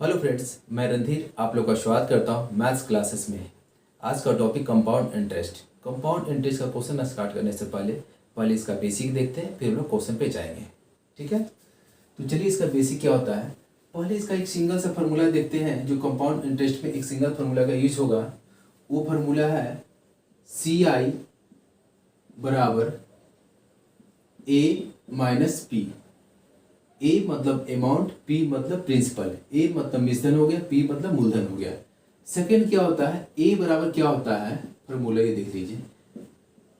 Hello friends, मैं रणधीर आप लोग का स्वागत करता हूँ मैथ्स क्लासेस में। आज का topic compound interest. Compound interest का क्वेश्चन स्टार्ट करने से पहले इसका बेसिक देखते हैं, फिर हम लोग क्वेश्चन पे जाएंगे। ठीक है, तो चलिए इसका बेसिक क्या होता है। पहले इसका एक सिंगल सा फार्मूला देखते हैं जो कंपाउंड इंटरेस्ट में एक सिंगल फार्मूला का यूज होगा। वो फार्मूला है CI बराबर A माइनस P। ए मतलब अमाउंट, पी मतलब प्रिंसिपल। ए मतलब मिश्रण हो गया, पी मतलब मूलधन हो गया। सेकंड क्या होता है, ए बराबर क्या होता है, फॉर्मूला ये देख लीजिए,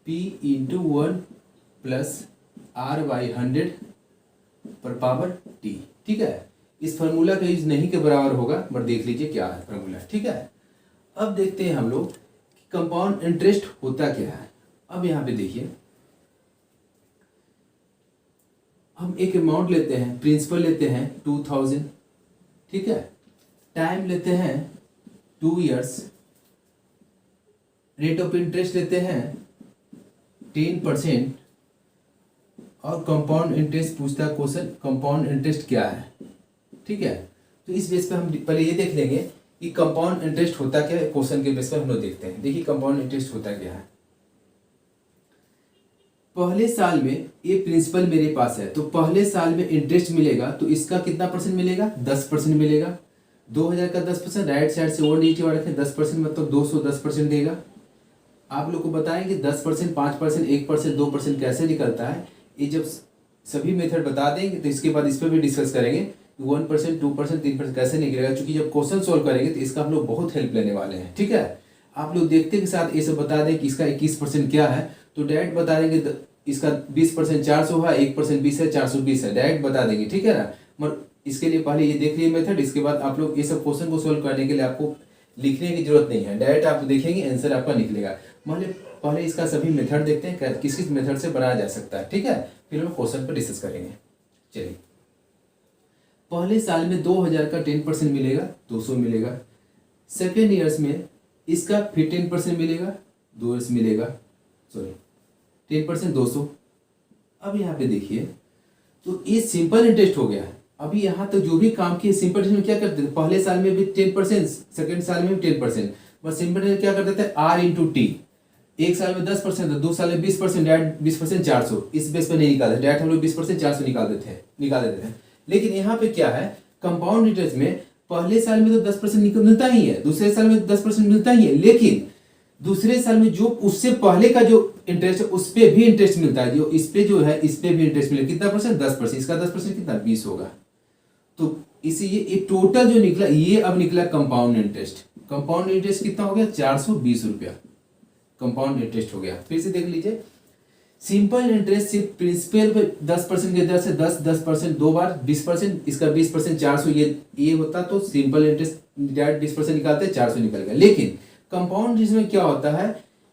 P into 1 plus R by 100 पर पावर टी। ठीक है, इस फार्मूला का यूज नहीं के बराबर होगा, बट देख लीजिए क्या है फार्मूला। ठीक है, अब देखते हैं हम लोग कंपाउंड इंटरेस्ट होता क्या है। अब यहाँ पे देखिए, हम एक अमाउंट लेते हैं, प्रिंसिपल लेते हैं 2000। ठीक है, टाइम लेते हैं 2 years, रेट ऑफ इंटरेस्ट लेते हैं 10%, और कंपाउंड इंटरेस्ट पूछता है क्वेश्चन, कंपाउंड इंटरेस्ट क्या है। ठीक है, तो इस बेस पे हम पहले ये देख लेंगे कि कंपाउंड इंटरेस्ट होता क्या है। क्वेश्चन के बेस पर हम लोग देखते हैं। देखिए कंपाउंड इंटरेस्ट होता क्या है। पहले साल में ये प्रिंसिपल मेरे पास है, तो पहले साल में इंटरेस्ट मिलेगा, तो इसका कितना परसेंट मिलेगा, 10% मिलेगा। 2000 का 10%, राइट साइड से और नीचे रखें 10%, मतलब 210% देगा। आप लोग को बताएंगे 10%, 5%, 1%, 2% कैसे निकलता है। ये जब सभी मेथड बता देंगे तो इसके बाद इस पर भी डिस्कस करेंगे 1%, 2%, 3% कैसे निकलेगा, क्योंकि जब क्वेश्चन सोल्व करेंगे तो इसका हम लोग बहुत हेल्प लेने वाले हैं। ठीक है, आप लोग देखते के साथ ये सब बता दें कि इसका 21% क्या है, तो डायरेक्ट बता देंगे इसका 20% 400 है, 1% 20 है, 420 है, डायरेक्ट बता देंगे। ठीक है ना, मगर इसके लिए पहले ये देख लिए मेथड, इसके बाद आप लोग ये सब क्वेश्चन को सोल्व करने के लिए आपको लिखने की जरूरत नहीं है, डायरेक्ट आप देखेंगे आंसर आपका निकलेगा। पहले इसका सभी मेथड देखते हैं किस किस मेथड से बनाया जा सकता है। ठीक है, फिर हम क्वेश्चन पर डिस्कस करेंगे। चलिए, पहले साल में 2000 का 10% मिलेगा, 200 मिलेगा। सेकेंड ईयर्स में इसका फिर 10% मिलेगा, 2 ईयर्स मिलेगा, सॉरी 10% 200। अब यहाँ पे देखिए, तो ये सिंपल इंटरेस्ट हो गया। अभी यहाँ तक जो भी काम किए सिंपल इंटरेस्ट में क्या करते थे, पहले साल में भी 10%, सेकेंड साल में भी 10%, बस सिंपल इंटरेस्ट क्या करते थे, आर इंटू टी। एक साल में 10% था, 2 साल में 20%, डायरेक्ट 20% 400। इस बेस पे नहीं निकालते, डायरेक्ट हम लोग 20% 400 निकाल देते हैं। लेकिन यहाँ पे क्या है, कंपाउंड इंटरेस्ट में पहले साल में तो 10% मिलता ही है, दूसरे साल में 10% मिलता ही है, लेकिन दूसरे साल में जो उससे पहले का जो इंटरेस्ट है उस पे भी इंटरेस्ट मिलता है, जो इस पे जो है इस पे भी इंटरेस्ट मिलेगा। कितना परसेंट, 10%। इसका 10% कितना, 20 होगा। तो इसी ये टोटल जो निकला, ये अब निकला कंपाउंड इंटरेस्ट। कंपाउंड इंटरेस्ट कितना हो गया, 420 रुपया कंपाउंड इंटरेस्ट हो गया। फिर से देख लीजिए, सिंपल इंटरेस्ट सिर्फ प्रिंसिपल पे 10% के दर से 10% 2 बार 20%, इसका 20% 400, ये होता तो सिंपल इंटरेस्ट डायरेक्ट 20% निकालते 400 निकल गया। लेकिन कंपाउंड इंटरेस्ट में क्या होता है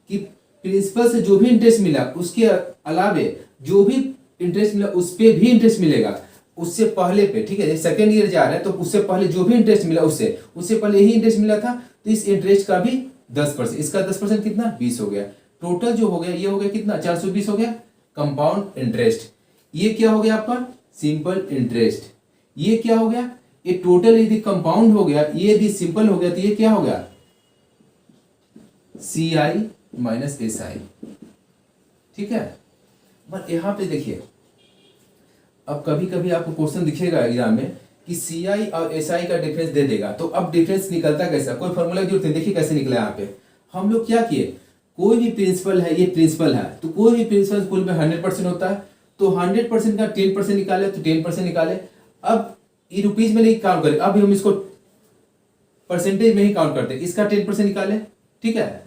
कि प्रिंसिपल से जो भी इंटरेस्ट मिला उसके अलावे जो भी इंटरेस्ट मिला उस पे भी इंटरेस्ट मिलेगा, उससे पहले पे। ठीक है, सेकेंड ईयर जा रहा है तो उससे पहले जो भी इंटरेस्ट मिला उससे पहले यही इंटरेस्ट मिला था, तो इस इंटरेस्ट का भी 10%, इसका 10% कितना, 20 हो गया। टोटल जो हो गया ये हो गया कितना, 420 हो गया कंपाउंड इंटरेस्ट। ये क्या हो गया आपका, सिंपल इंटरेस्ट। ये क्या हो गया, ये टोटल यदि कंपाउंड हो गया, ये यदि सिंपल हो गया, तो ये क्या हो गया, CI माइनस SI। ठीक है, बट यहां पे देखिए, अब कभी कभी आपको क्वेश्चन दिखेगा एग्जाम में कि CI और SI का डिफरेंस दे देगा, तो अब डिफरेंस निकलता कैसा, कोई फॉर्मूला की जरूरत नहीं। देखिए कैसे निकला यहाँ पे, हम लोग क्या किए, कोई भी प्रिंसिपल है, ये प्रिंसिपल है, तो कोई भी प्रिंसिपल स्कूल में 100% होता है, तो 100% का 10% निकाले तो 10% निकाले। अब ये रुपीज में नहीं काउंट करें, अब हम इसको परसेंटेज में ही काउंट करते हैं, इसका 10% निकाले। ठीक है,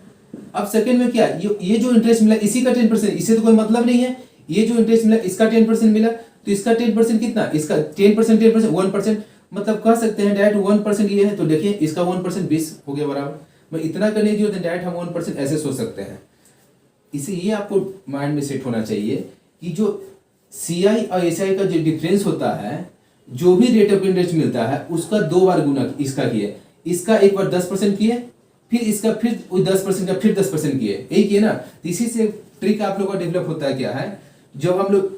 अब सेकंड में क्या, ये जो इंटरेस्ट मिला इसी का 10%, इससे तो कोई मतलब नहीं है। ये जो इंटरेस्ट मिला इसका 10% मिला, तो इसका 10% कितना, इसका 10%, 1%, मतलब कह सकते हैं डायरेक्ट 1% ये है, तो देखिए इसका 1% 20 हो गया बराबर। मैं इतना करने की जरूरत है, डायरेक्ट हम 1% ऐसे सोच सकते हैं। इसे ये आपको माइंड में सेट होना चाहिए कि जो CI और SI का जो डिफरेंस होता है, जो भी रेट ऑफ इंटरेस्ट मिलता है उसका 2 बार गुना इसका किए, इसका एक बार 10% किए, फिर इसका फिर 10% का फिर 10% किए, यही किए ना। तो इसी से ट्रिक आप लोगों का डेवलप होता है क्या है, जब हम लोग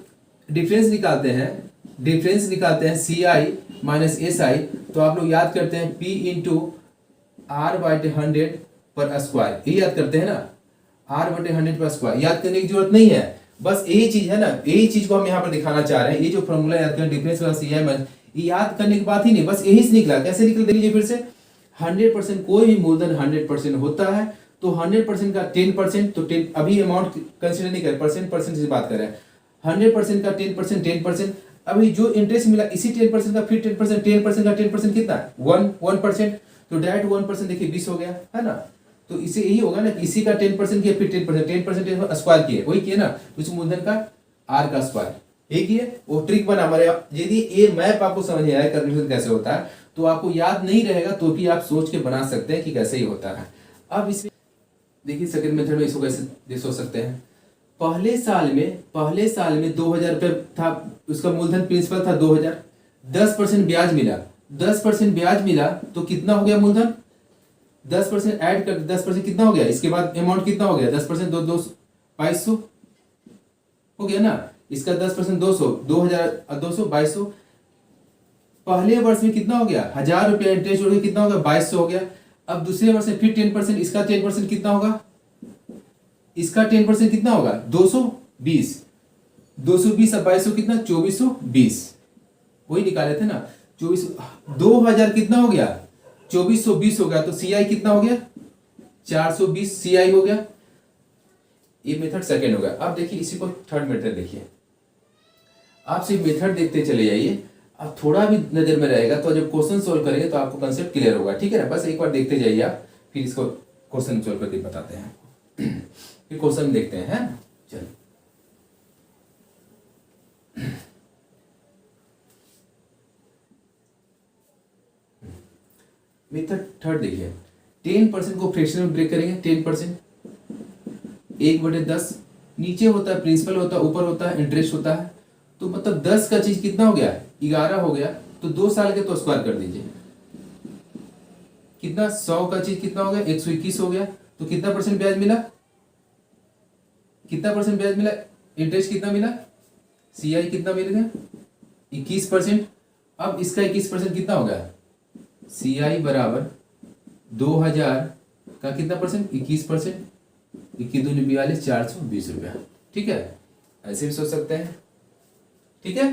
डिफरेंस निकालते हैं डिफरेंस निकालते हैं सी आई माइनस एस आई, तो आप लोग याद करते हैं पी इंटू आर बाई 100 पर स्क्वायर, ये याद करते हैं ना, आर बटे 100 पर स्क्वायर। याद करने की जरूरत नहीं है, बस यही चीज है ना, यही चीज को हम यहाँ पर दिखाना चाह रहे हैं। ये जो फॉर्मूला याद करें डिफरेंस वाला सी आई माइनस, ये याद करने की बात ही नहीं, बस यही से निकला। कैसे निकल, देख लीजिए फिर से। 100% कोई भी मूलधन 100% होता है, तो 100% का 10%, तो 10 अभी अमाउंट कंसिडर नहीं कर, परसेंट से बात कर रहे हैं। 100% का 10%, 10%, अभी जो इंटरेस्ट मिला इसी 10% का फिर 10%, 10% का 10% कितना, 1%, तो डायरेक्ट 1% देखिए 20 हो गया, है ना। तो इसे यही होगा ना कि इसी का 10% किया, फिर 10% स्क्वायर किए, वही किए ना, तो इस मूलधन का आर का स्क्वायर, ये किए। वो ट्रिक बना हमारे। यदि ये मैप आपको समझ में आया कैलकुलेशन कैसे होता है, तो आपको याद नहीं रहेगा तो भी आप सोच के बना सकते हैं कि कैसे ही होता है। अब इसमें देखिए सेकंड मेथड में इसको कैसे सोच सकते हैं। पहले साल में 2000 रुपये था, उसका मूलधन प्रिंसिपल था 2000, 10% ब्याज मिला, 10% ब्याज मिला तो कितना हो गया मूलधन, 10% ऐड कर, 10% कितना हो गया, इसके बाद अमाउंट कितना हो गया, 10% 2200 हो गया ना, इसका 10% 200, 2000 200 2200। पहले वर्ष में कितना हो गया, 1000 रुपया इंटरेस्ट जोड़ के कितना हो गया, 2200 हो गया। अब दूसरे वर्ष में फिर 10%, इसका 10% कितना होगा, इसका 10% कितना होगा, 220, 220 अब 2200 कितना, 2420, वही निकाले थे ना, 24, 2000 कितना हो गया, 2420 हो गया, तो सी आई कितना हो गया, 420 सी आई हो गया। ये मेथड सेकेंड हो गया। अब देखिए इसी को थर्ड मेथड देखिए, आप सिर्फ मेथड देखते चले जाइए, अब थोड़ा भी नजर में रहेगा तो जब क्वेश्चन सोल्व करेंगे तो आपको कंसेप्ट क्लियर होगा, ठीक है ना। बस एक बार देखते जाइए आप, फिर इसको क्वेश्चन सोल्व करके बताते हैं। फिर क्वेश्चन देखते हैं, चलिए। मेथड थर्ड देखिए, 10% को फ्रैक्शन में ब्रेक करेंगे। 10% 1/10, नीचे होता है प्रिंसिपल होता है, ऊपर होता है इंटरेस्ट होता है, तो मतलब 10 का चीज कितना हो गया, 11 हो गया, तो 2 साल के तो स्क्वायर कर दीजिए, कितना 100 का चीज कितना हो गया, 121 हो गया, तो कितना परसेंट ब्याज मिला, कितना परसेंट ब्याज मिला, इंटरेस्ट कितना मिला, सी आई कितना मिल गया, 21%। अब इसका 21% कितना हो गया, सी आई बराबर 2000 का कितना परसेंट, 21%, 21 दूनी 42, 420 रुपया, ठीक है। ऐसे भी सोच सकते हैं, ठीक है।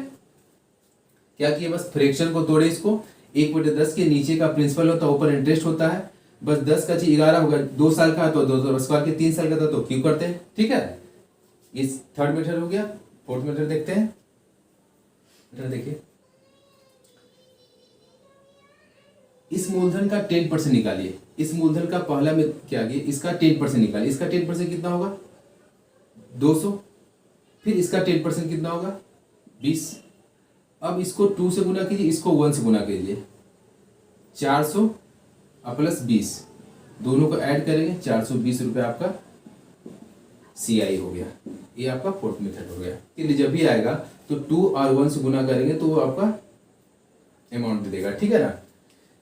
क्या किया, बस फ्रैक्शन को तोड़े, इसको 1/10 के नीचे का प्रिंसिपल होता है, ऊपर इंटरेस्ट होता है, बस 10 का चीज 11 होगा, 2 साल का तो 2 स्क्वायर के, 3 साल का था तो क्यों करते हैं, ठीक है। इस थर्ड मेथड हो गया। फोर्थ मेथड देखते हैं, देखिए इस मूलधन का 10% निकालिए, इस मूलधन का पहला में क्या गया, इसका 10% निकालिए, इसका 10% कितना होगा, 200, फिर इसका 10% कितना होगा, 20। अब इसको 2 से गुना कीजिए, इसको 1 से गुना कीजिए, 400 प्लस 20, दोनों को ऐड करेंगे, 420 रुपये आपका सी आई हो गया। ये आपका फोर्थ मेथड हो गया। कि जब भी आएगा तो 2 और 1 से गुना करेंगे तो वो आपका अमाउंट दे देगा, ठीक है ना।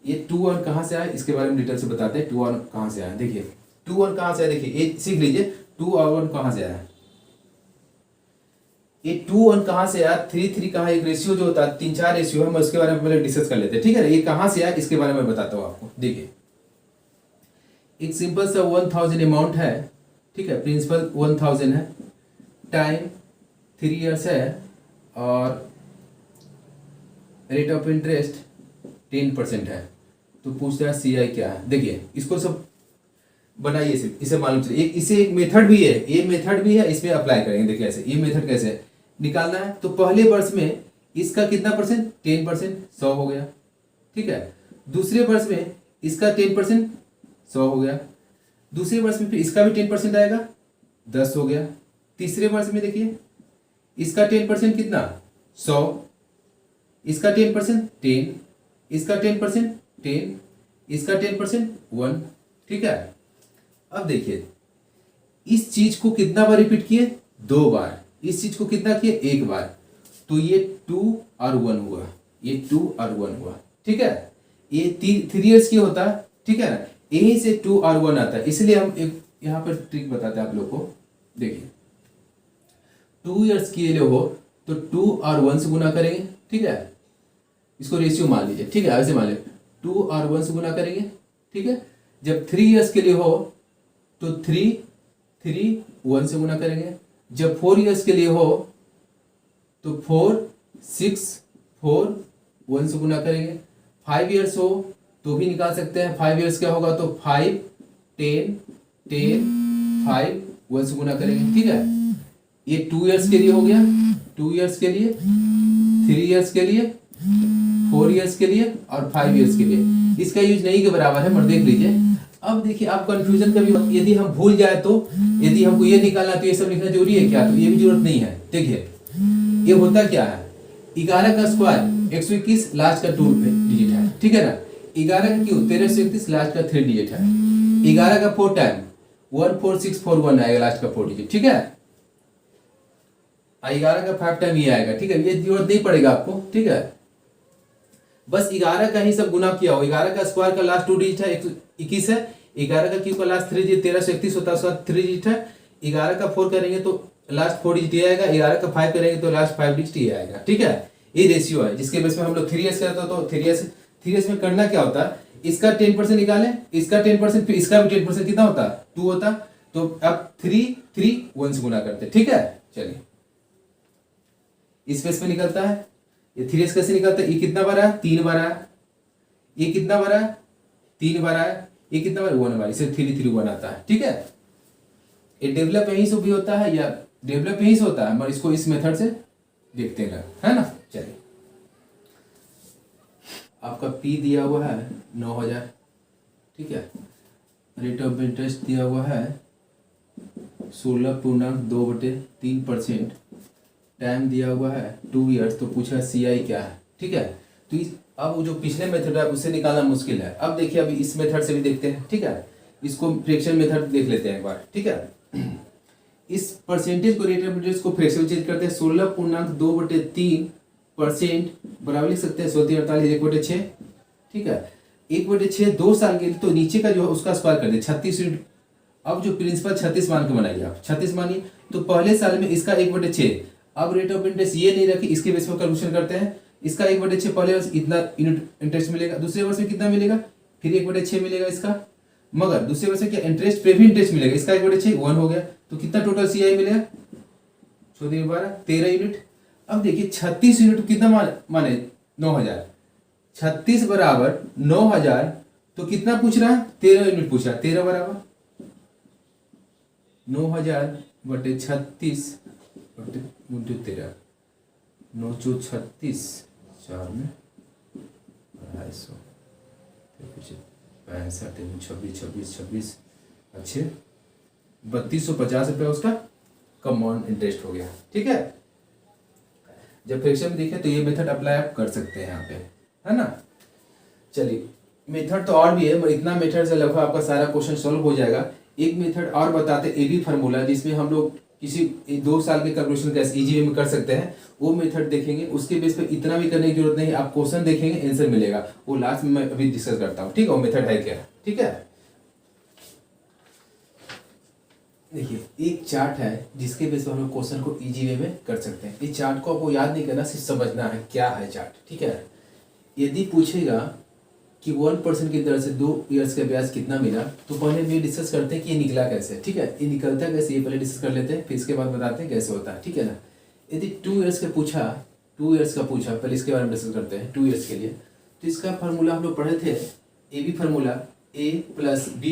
ये 2 और कहाँ से आया, इसके बारे में डिटेल से बताते हैं। 2 और कहाँ से आया, देखिए 2 और कहाँ से आया, देखिए ये सीख लीजिए 2 और 1 कहाँ से आया। ये 2 और कहाँ से आया, 3 कहाँ, एक रेशियो जो होता है, 3-4 रेशियो है, हम उसके बारे में पहले डिस्कस कर लेते हैं, ठीक है ना। ये कहाँ से आया इसके बारे में बताता हूँ आपको। देखिए एक सिंपल सा 1000 अमाउंट है, ठीक है, प्रिंसिपल 1000 है, टाइम 3 ईयर्स है, और रेट ऑफ इंटरेस्ट 10% है। तो पूछता है सी आई क्या है। देखिए इसको सब बनाइए, सिर्फ इसे मालूम चलिए, इसे एक मेथड भी है, ये मेथड भी है, इसमें अप्लाई करेंगे। देखिए ऐसे ये मेथड कैसे निकालना है। तो पहले वर्ष में इसका कितना परसेंट, 10%, 100 हो गया, ठीक है। दूसरे वर्ष में इसका 10%, 100 हो गया। दूसरे वर्ष में फिर इसका भी 10% आएगा, 10 हो गया। तीसरे वर्ष में देखिए इसका 10% कितना, 100, इसका 10% 10, इसका 10% 10, इसका 10% 1, ठीक है। अब देखिए इस चीज को कितना बार रिपीट किए, 2 बार। इस चीज को कितना किए, 1 बार। तो ये 2 और 1 हुआ, ये 2 और 1 हुआ, ठीक है। ये 3 ईयर्स की होता है, ठीक है ना, यहीं से 2 और 1 आता है। इसलिए हम एक यहाँ पर ट्रिक बताते हैं आप लोग को। देखिए 2 ईयर्स के लिए हो तो 2 और 1 से गुना करेंगे, ठीक ठीक है, इसको रेशियो मान लीजिए, ठीक है, ऐसे मान लीजिए 2 और 1 से गुना करेंगे, ठीक है। जब 3 ईयर्स के लिए हो तो 3 1 से गुना करेंगे। जब 4 ईयर्स के लिए हो तो 4 6 4 1 से गुना करेंगे। 5 ईयर्स हो तो भी निकाल सकते हैं, 5 ईयर्स क्या होगा तो 5 10 10 5 1 से गुना करेंगे, ठीक है। ये 2 ईयर्स के लिए हो गया, 2 ईयर्स के लिए, 3 ईयर्स के लिए, 4 ईयर्स के लिए और 5 ईयर्स के लिए। इसका यूज नहीं के बराबर है, मगर देख लीजिए। अब देखिए आप कंफ्यूजन कभी यदि हम भूल जाए तो, यदि हमको ये निकालना तो ये सब लिखना जरूरी है क्या, तो ये भी जरूरत नहीं है। देखिए ये होता क्या है, 11 का स्क्वायर 121 लास्ट का 2 डिजिट है, ठीक है ना। 11 का क्यूब 1331 लास्ट का 3 डिजिट है। 11 का 4 टाइम 14641 आएगा लास्ट का 4 डिजिट, ठीक है। 11 का 5 टाइम ये आएगा, ठीक है। ये जरूरत नहीं पड़ेगा आपको, ठीक है। बस 11 का ही सब गुना किया हो। 11 का स्क्वायर का लास्ट 2 डिजिट है 121 है। 11 का क्यूब का लास्ट 3 डिजिट 1331 होता है, उसका 3 डिजिट है। 11 का 4 करेंगे तो लास्ट 4 डिजिट ये आएगा। 11 का 5 करेंगे तो लास्ट 5 डिजिट ये आएगा, ठीक है। ये रेशियो है जिसके बेस में हम लोग 3s करते हो तो 3s में करना क्या होता है, इसका 10% निकालें, इसका 10%, फिर इसका भी 10%, कितना होता 2 होता। तो अब 3 3 1 से गुना करते, ठीक है। चलिए इस बेस में निकलता है ये 3s कैसे निकलता है, ये कितना बार है 3 बार है, ये कितना बार है 3 बार है, ये कितना बार 1 बार, इसे 3 3 1 आता है, ठीक है। ये डेवलप यहीं से भी होता है या डेवलप यहीं से होता है, मगर इसको इस मेथड से देखते हैं, है ना। चलिए आपका P दिया हुआ है 9000, ठीक है। रेट ऑफ इंटरेस्ट दिया हुआ है 16.2/3%। टाइम दिया हुआ है 2 ईयर्स। तो पूछा CI क्या है, ठीक है। तो अब जो पिछले मेथड है उससे निकालना मुश्किल है। अब देखिए अभी इस मेथड से भी देखते हैं, ठीक है। इसको फ्रैक्शन मेथड देख लेते हैं एक बार, ठीक है। इस परसेंटेज को, रेट ऑफ इंटरेस्ट को फ्रैक्शन चेंज करते हैं। 16.2/3% बराबर लिख सकते हैं 1648 1/6, ठीक है। 1/6 2 साल के लिए, तो नीचे का जो है उसका स्क्वायर कर दे 36 यूनिट। अब जो प्रिंसिपल 36 मान के बनाइए आप, 36 मानिए तो पहले साल में इसका 1/6। अब रेट ऑफ इंटरेस्ट ये नहीं रखी, इसके बेस पर कैलकुलेशन करते हैं। इसका 1/6 पहले वर्ष इतना यूनिट इंटरेस्ट मिलेगा, दूसरे वर्ष में कितना मिलेगा, फिर 1/6 मिलेगा इसका। मगर दूसरे वर्ष में क्या इंटरेस्ट पे भी इंटरेस्ट मिलेगा, इसका 1/6 1 हो गया। तो कितना टोटल CI मिलेगा 13 यूनिट। अब देखिए 36 यूनिट कितना माने 9000, 36 बराबर 9000, तो कितना पूछ रहा है 13 यूनिट पूछ रहा है। 13 बराबर 9000 बटे 36 बटे 13, 9 चौ 36, 4 में 250, 65 26 26 26 अच्छे 3250 रुपया उसका कंपाउंड इंटरेस्ट हो गया, ठीक है। जब फ्रैक्शन में देखें तो ये मेथड अप्लाई आप कर सकते हैं यहाँ पे, है ना। चलिए मेथड तो और भी है, मगर इतना मेथड से लगभग आपका सारा क्वेश्चन सॉल्व हो जाएगा। एक मेथड और बताते AB फार्मूला, जिसमें हम लोग किसी 2 साल के कैलकुलेशन कैसे इजी वे में कर सकते हैं, वो मेथड देखेंगे। उसके बेस पे इतना भी करने की जरूरत नहीं, आप क्वेश्चन देखेंगे आंसर मिलेगा, वो लास्ट में मैं अभी डिस्कस करता हूँ, ठीक है। वो मेथड है क्या, ठीक है। देखिए एक चार्ट है जिसके बेस पर हम लोग क्वेश्चन को इजी वे में कर सकते हैं। इस चार्ट को आपको याद नहीं करना, सिर्फ समझना है क्या है चार्ट, ठीक है। यदि पूछेगा कि 1% की दर से 2 ईयर्स का ब्याज कितना मिला, तो पहले हम ये डिस्कस करते हैं कि ये निकला कैसे, ठीक है। ये निकलता कैसे ये पहले डिस्कस कर लेते हैं, फिर इसके बाद बताते हैं कैसे होता है, ठीक है ना। यदि 2 ईयर्स का पूछा, पहले इसके बारे में डिस्कस करते हैं 2 ईयर्स के लिए। तो इसका फार्मूला हम लोग पढ़े थे, AB formula A + B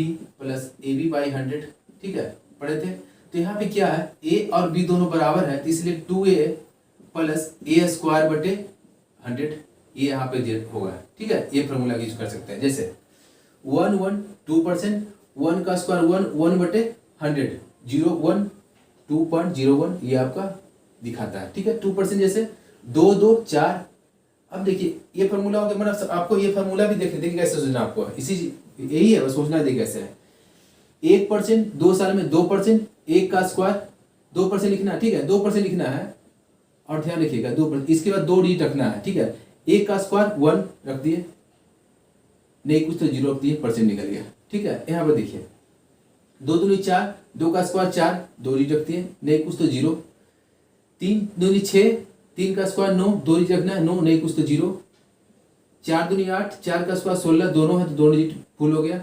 + AB / 100, ठीक है, पढ़े थे। तो यहाँ पे क्या है, A और B दोनों बराबर है, तो इसलिए 2A + A² बटे 100 ये यहाँ पे होगा, ठीक है। ये फार्मूला यूज कर सकते हैं। जैसे 1 1 2%, 1 का स्क्वायर 1 1 बटे 100, 0 1 2.01 ये आपका दिखाता है, ठीक है। 2% जैसे 2 2 4। अब देखिए ये फार्मूला हो गया, मतलब आपको ये फार्मूला भी देखिए कैसे सोचना आपको, इसी यही है बस, सोचना देखिए कैसे है। 1% 2 साल में 2%, 1 का स्क्वायर 2% लिखना है, ठीक है, 2% लिखना है। और ध्यान रखिएगा 2%, इसके बाद 2 डिजिट रखना है, ठीक है। 1 का स्क्वायर 1 रख दिए, नहीं कुछ तो 0 रख दिए, परसेंट निकल गया, ठीक है। यहाँ पर देखिए 2 दूनी 4, 2 का स्क्वायर 4, 2 डिजिट रख दिए, नहीं कुछ तो 0, 3 दूनी 6, 3 का स्क्वायर 9, 2 डिजिट रखना है, 9 नहीं कुछ तो 0, 4 दूनी 8, 4 का स्क्वायर 16, दोनों है तो 2 डिजिट फुल हो गया,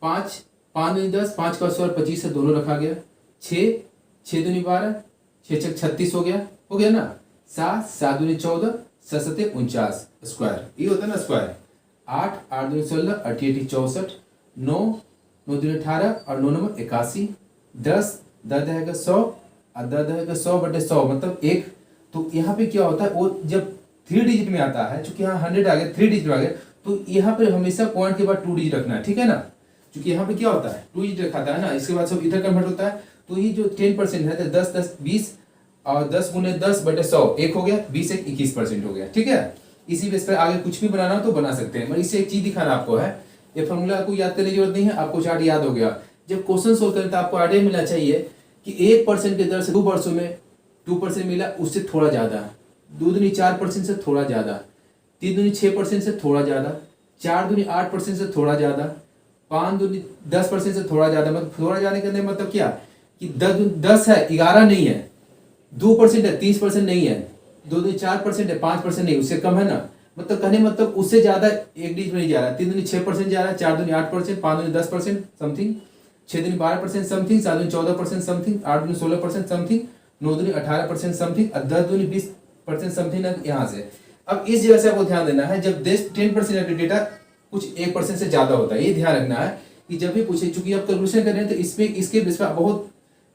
5, 5 दूनी 10, 5 का स्क्वायर 25 है, दोनों रखा गया, 6, 6 दूनी 12, 6 छक 36 हो गया ना, 7, 7 दूनी 14, 7 सते 49 स्क्वायर, ये होता है ना स्क्वायर, 8, 8 दूनी 16, 8 64, 9, 9 दूनी 18 और 9 नंबर 81, 10, 10 है 100 और 10 है 100/100 मतलब 1। तो यहाँ पे क्या होता है, वो जब 3 डिजिट में आता है, चूंकि यहाँ 100 आ गया, 3 डिजिट में आ गया, तो यहाँ पे हमेशा पॉइंट के बाद 2 डिजिट रखना है, ठीक है ना, क्योंकि यहाँ पे क्या होता है 2 डिजिट रखा है ना, इसके बाद सब इधर कन्वर्ट होता है। तो ये जो 10% है तो 10 10 20 और 10 गुने 10/100 1 हो गया, 20 1 21% हो गया, ठीक है। इसी बेस पर आगे कुछ भी बनाना हो तो बना सकते हैं, मगर इससे एक चीज दिखाना आपको है, ये फॉर्मूला आपको याद करने की जरूरत नहीं है, आपको चार्ट याद हो गया। जब क्वेश्चन सोल्व करें तो आपको आइडिया मिलना चाहिए कि 1% के दर से 2 वर्षों में 2% मिला, उससे थोड़ा ज्यादा, 2 दूनी 4% से थोड़ा ज्यादा, 3 दूनी 6% से थोड़ा ज्यादा, 4 दूनी 8% से थोड़ा ज्यादा, 5 दूनी 10% से थोड़ा ज्यादा। मतलब थोड़ा ज्यादा करने का मतलब क्या कि 10 है 11 नहीं है, 2% है 30% नहीं है, 2 दूनी 4% है 5% नहीं, उससे कम है ना, मतलब कहने मतलब उससे ज्यादा एक डिजिट में नहीं जा रहा है। 3 दूनी 6% जा रहा है, 4 दूनी 8%, 5 दूनी 10% समथिंग, 6 दूनी 12% समथिंग, 7 दूनी 14% समथिंग, 8 दूनी 16% समथिंग, 9 दूनी 18% समथिंग और 10 दूनी 20% समथिंग यहाँ से। अब इस जगह से आपको ध्यान देना है, जब 10% डेटा कुछ 1% से ज्यादा होता है, ये ध्यान रखना है कि जब भी पूछे, चूंकि आप कैलकुलेशन कर रहे हैं तो इसमें इसके बेस पर बहुत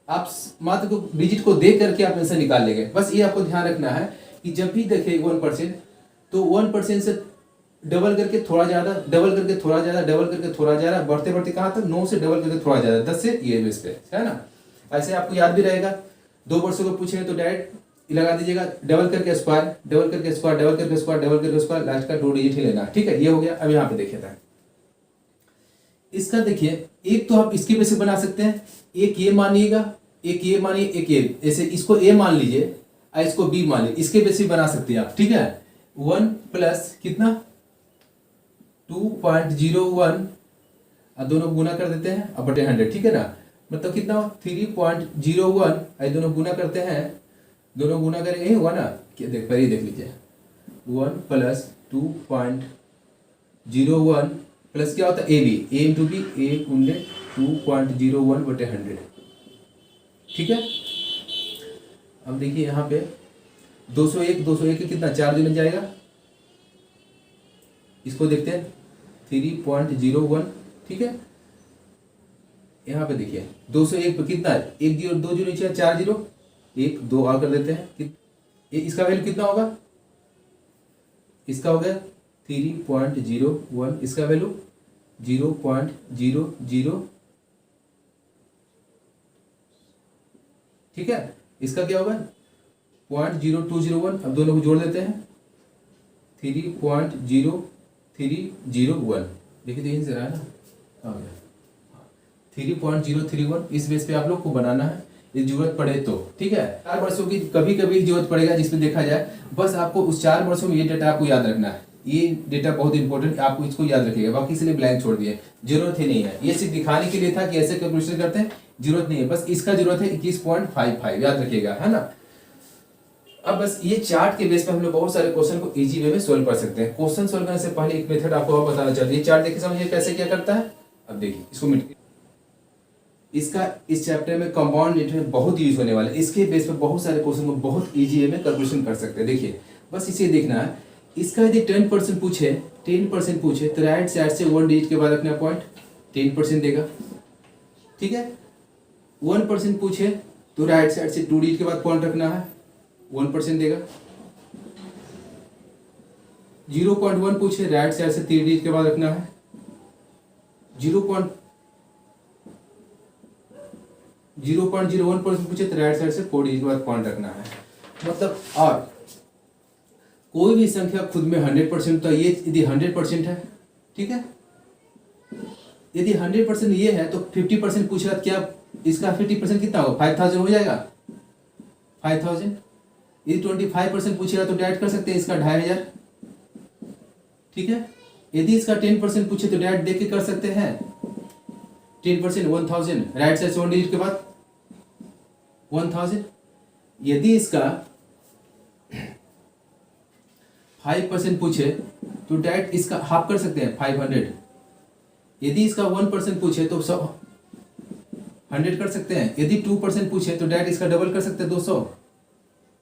आप मात्र को डिजिट को देख करके आप आंसर निकाल लेंगे। बस ये आपको ध्यान रखना है कि जब भी देखें 1% तो 1% से डबल करके थोड़ा ज्यादा, डबल करके थोड़ा ज्यादा, डबल करके थोड़ा ज्यादा, बढ़ते बढ़ते कहाँ तक 9 से डबल करके थोड़ा ज्यादा, 10 से ये बेस पे है ना। ऐसे आपको याद भी रहेगा। 2 वर्षों को पूछेंगे तो डायरेक्ट लगा दीजिएगा, डबल करके स्क्वायर, डबल करके स्क्वायर, डबल करके स्क्वायर, डबल करके स्क्वायर, लास्ट का 2 डिजिट ही लेना, ठीक है। ये हो गया। अब यहाँ पे देखिए था इसका, देखिए एक तो आप इसके बेस पे बना सकते हैं, एक ये मानिएगा, एक ये मानिए, एक ये, ऐसे इसको ए मान लीजिए और इसको बी मान लीजिए, इसके बेस पे बना सकते हैं आप, ठीक है। 1 प्लस कितना 2.01 और दोनों गुना कर देते हैं अब बटे 100, ठीक है ना, मतलब कितना 3.01 और दोनों गुना करते हैं, दोनों गुना करेंगे ही होगा ना, देख पहले देख लीजिए 1 प्लस 2.01 प्लस क्या होता है A B, A into B, A गुणे 2.01 बटे 100, ठीक है। अब देखिए यहाँ पे 201 के कितना 4 दिन जाएगा, इसको देखते हैं 3.01, ठीक है। यहाँ पे देखिए 201 पे कितना है, 1 जीरो 2 जीरो नीचे 4 जीरो 1 2 और कर देते हैं, इसका वैल्यू कितना होगा, इसका हो गया 3.01, इसका वैल्यू 0.00, ठीक है। इसका क्या होगा 0.0201, अब दोनों को जोड़ देते हैं 3.0301, देखिए यहीं से रहा है ना, आ गया 3.031। इस बेस पे आप लोग को बनाना है, यदि जरूरत पड़े तो, ठीक है। 4 वर्षों की कभी कभी जरूरत पड़ेगा जिसमें देखा जाए, बस आपको उस 4 वर्षों में ये डेटा आपको याद रखना है, ये डेटा बहुत इंपॉर्टेंट, आपको इसको याद रखिएगा, बाकी इसलिए ब्लैंक छोड़ दिए, जरूरत ही नहीं है, ये सिर्फ दिखाने के लिए था कि ऐसे कैलकुलेशन करते हैं, जरूरत नहीं है, बस इसका जरूरत है 21.55, याद रखिएगा, है ना। अब बस ये चार्ट के बेस पे हम लोग बहुत सारे क्वेश्चन को इजी वे में सोल्व कर सकते हैं। क्वेश्चन सोल्व करने से पहले एक मेथड आपको और बताना चाहते हैं, ये चार्ट देखिए समझिए कैसे क्या करता है। अब देखिए इसको मिट, इसका इस चैप्टर में कंपाउंड नेटवर्क बहुत यूज होने वाला है, इसके बेस पे बहुत सारे क्वेश्चन को बहुत इजी वे में कैलकुलेशन कर सकते हैं। देखिए बस इसे देखना है, इसका यदि 10% पूछे तो राइट साइड से 1 डिजिट के बाद रखना पॉइंट, 10% देगा, ठीक है। 1% पूछे तो राइट साइड से 2 डिजिट के बाद पॉइंट रखना है, 1% देगा। 0.1 पूछे राइट साइड से 3 डिजिट के बाद रखना है, 0.01% पूछे तो राइट साइड से 4 डिजिट के बाद पॉइंट रखना है। मतलब और कोई भी संख्या खुद में 100%, तो ये यदि 100% है, ठीक है, यदि 100% ये है तो 50% पूछ रहा, क्या इसका 50% कितना होगा 5000 हो जाएगा, 5000। यदि 25% पूछेगा तो डायरेक्ट कर सकते हैं इसका 2500, ठीक है। यदि इसका 10% पूछे तो डायरेक्ट देख के कर सकते हैं 10% 1000, राइट साइड से 1 डिजिट के बाद 1000। यदि इसका 5% पूछे तो डायरेक्ट इसका हाफ कर सकते हैं 500। यदि इसका 1% पूछे तो 100 कर सकते हैं। यदि 2% पूछे तो डायरेक्ट इसका डबल कर सकते हैं 200।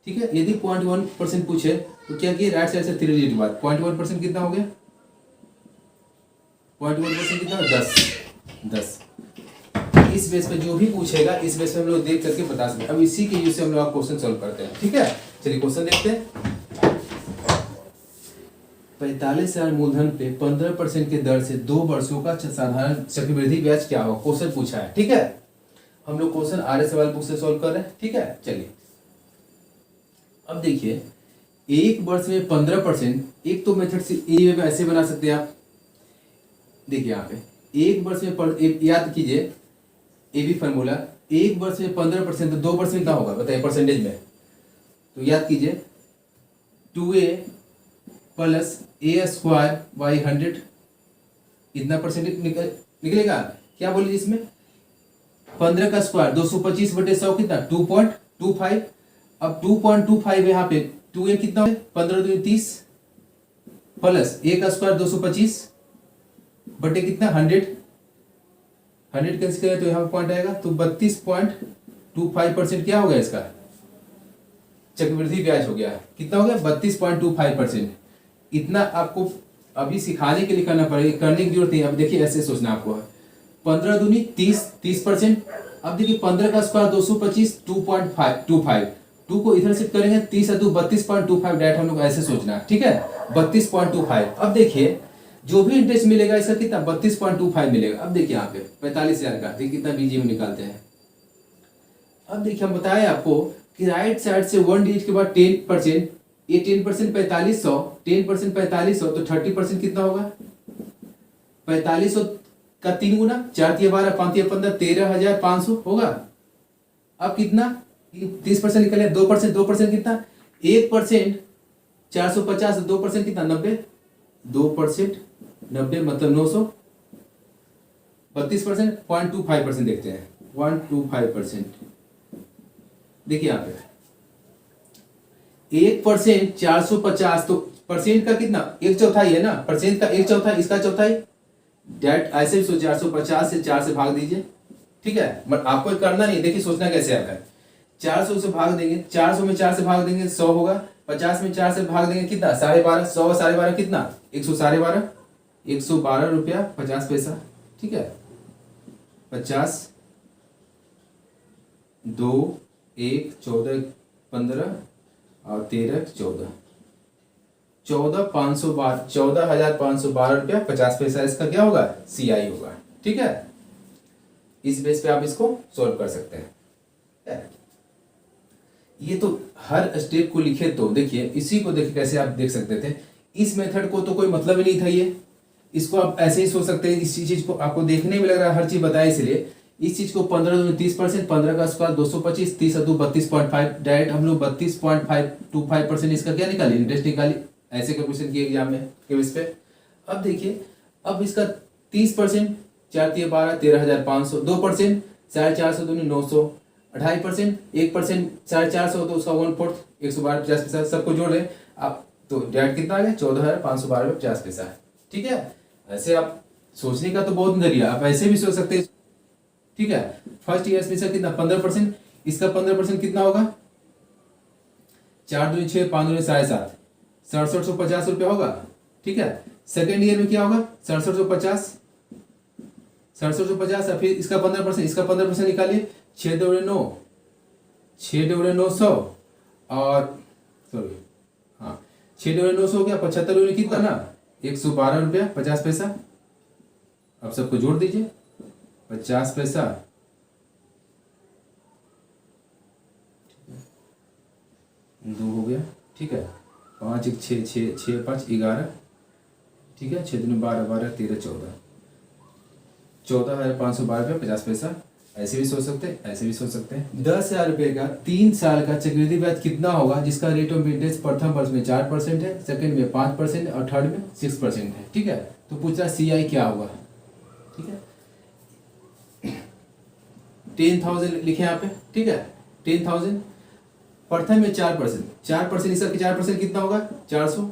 ठीक है, यदि 0.1% पूछे तो क्या किए, राइट साइड से 3 डिजिट बाद 0.1% कितना हो गया, 0.1% कितना, 10। इस बेस पे जो भी पूछेगा इस बेस पे हम लोग देख करके बता सकते हैं। अब इसी के यूज से हम लोग क्वेश्चन सॉल्व करते हैं। ठीक है, चलिए क्वेश्चन देखते हैं। 45,000 मूलधन पे 15% के दर से 2 वर्षों का साधारण चक्रवृद्धि ब्याज क्या होगा, क्वेश्चन पूछा है। ठीक है, हम लोग क्वेश्चन आर्य सवाल बुक से सॉल्व कर रहे हैं। ठीक है, चलिए अब देखिए, एक वर्ष में 15%, एक तो मेथड से ऐसे बना सकते हैं आप। देखिए यहाँ पे एक वर्ष में याद कीजिए ए बी फॉर्मूला, एक वर्ष में 15% तो 2 वर्ष में क्या होगा बताइए परसेंटेज में। तो याद कीजिए 2a प्लस a² बाई 100 इतना परसेंटेज निकलेगा। क्या बोलिए इसमें 15 का स्क्वायर 225 बटे 100 कितना 2.25। अब 2.25 यहाँ पे 2a कितना है 15 दूनी 30 प्लस a का स्क्वायर 225 बटे कितना 100 कैंसिल करें तो यहाँ पॉइंट आएगा। तो 32.25% क्या हो गया इसका चक्रवृद्धि ब्याज हो गया। कितना हो गया 32.25%। इतना आपको अभी सिखाने के लिए करना पड़ेगा, करने की जरूरत नहीं। अब देखिए ऐसे सोचना आपको, 15 दूनी 30%। अब देखिए 15 का स्क्वायर 225 2.25 2 को इधर शिफ्ट करेंगे 30 2 32.25 डायरेक्ट हम लोग ऐसे सोचना है। ठीक है 32.25। अब देखिए जो भी इंटरेस्ट मिलेगा इसका कितना 32.25 मिलेगा। अब देखिए यहाँ पे 45,000 का देखिए कितना बीजी में निकालते हैं। अब देखिए हम बताए आपको कि राइट साइड से 1 डिजिट के बाद 10%, ये 10% 4500, 10% 4500 तो 30% कितना होगा 4500 का 3 गुना 4 तिया 12 5 तिया 15 13,500 होगा। अब कितना 30% निकले 2% कितना 1% 450 2% कितना 90 2% 90 मतलब 900। 32% 0.25% देखते हैं 125%। देखिए यहाँ पे 1% 450 तो परसेंट का कितना 1/4 है ना, परसेंट का 1/4 इसका चौथाई डेट ऐसे भी 450 से 4 से भाग दीजिए। ठीक है बट आपको करना नहीं, देखिए सोचना कैसे आता है। 400 से भाग देंगे 400 में 4 से भाग देंगे 100 होगा। 50 में 4 से भाग देंगे कितना 12.5 100 12.5 कितना 112 112 रुपया 50 पैसा। ठीक है 50 2 1 14 15 और 13 14 14,512 रुपया 50 पैसा इसका क्या होगा CI होगा। ठीक है इस बेस पे आप इसको सॉल्व कर सकते हैं। ये तो हर स्टेप को लिखे तो देखिए इसी को देखिए कैसे आप देख सकते थे। इस मेथड को तो कोई मतलब ही नहीं था, ये इसको आप ऐसे ही सोच सकते हैं। इस चीज को आपको देखने में लग रहा है हर चीज बताया, इसलिए इस चीज को 15 दूनी 30%, 15 का स्क्वायर 225 30 2 32.5 डायरेक्ट हम लोग 32.525% इसका क्या निकाली इंटरेस्ट निकाली। ऐसे क्वेश्चन किए एग्जाम में केमिस्ट पे। अब देखिए अब इसका 30% 4 तिया 12 13,500, 2% 450 दूनी 900, 2.5% 1% 450 तो उसका 1/4 112 50 पैसा सबको जोड़ लें आप तो डायरेक्ट कितना आ गया 14,512 50 पैसा। ठीक है ऐसे आप सोचने का तो बहुत नजरिया, आप ऐसे भी सोच सकते हैं। ठीक है फर्स्ट ईयर में कितना 15%, इसका 15% कितना होगा 4 दूनी 6 5 दूनी 7.5 6750 रुपया होगा। ठीक है सेकेंड ईयर में क्या होगा 6750 फिर इसका 15%, इसका 15% निकालिए 6 2 9 6 2 900 और सॉरी हाँ 6 2 900 हो गया 75 कितना ना 112 रुपया 50 पैसा। अब सबको जोड़ दीजिए 50 पैसा 2 हो गया। ठीक है 5 1 6 6 6 5 11 ठीक है 6 दूनी 12 12 13 14,512 रुपये 50 पैसा। ऐसे भी सोच सकते हैं ऐसे भी सोच सकते हैं। 10,000 रुपये का 3 साल का चक्रवृद्धि ब्याज कितना होगा जिसका रेट ऑफ इंटरेस्ट प्रथम वर्ष में 4% है, सेकंड में 5% और थर्ड में 6% है। ठीक है तो पूछ रहा CI क्या होगा। ठीक है 10,000 लिखे यहाँ पे। ठीक है 10,000 प्रथम में 4% इसका 4% कितना होगा 400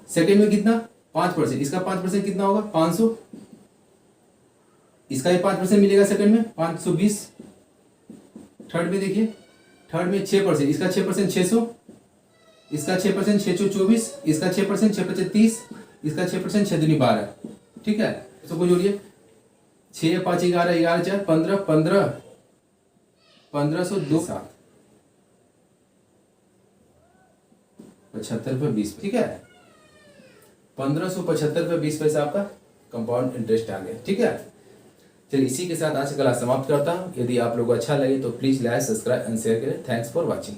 सेकंड में कितना 5%, इसका 5% कितना होगा 500, इसका भी 5% मिलेगा सेकंड में 520। थर्ड में देखिए, थर्ड में 6%, इसका 6% 600, इसका 6% 624, इसका 6% 6 30, इसका 6% 6 दूनी 12। ठीक है, सबको जोड़िए 6 5 11 11 4 15 15 1502 7 75 20। ठीक है, 1575 20 पैसा आपका कंपाउंड इंटरेस्ट आ गया। ठीक है, चलिए इसी के साथ आज की क्लास समाप्त करता हूँ। यदि आप लोग को अच्छा लगे तो please like subscribe and share करें। Thanks for watching.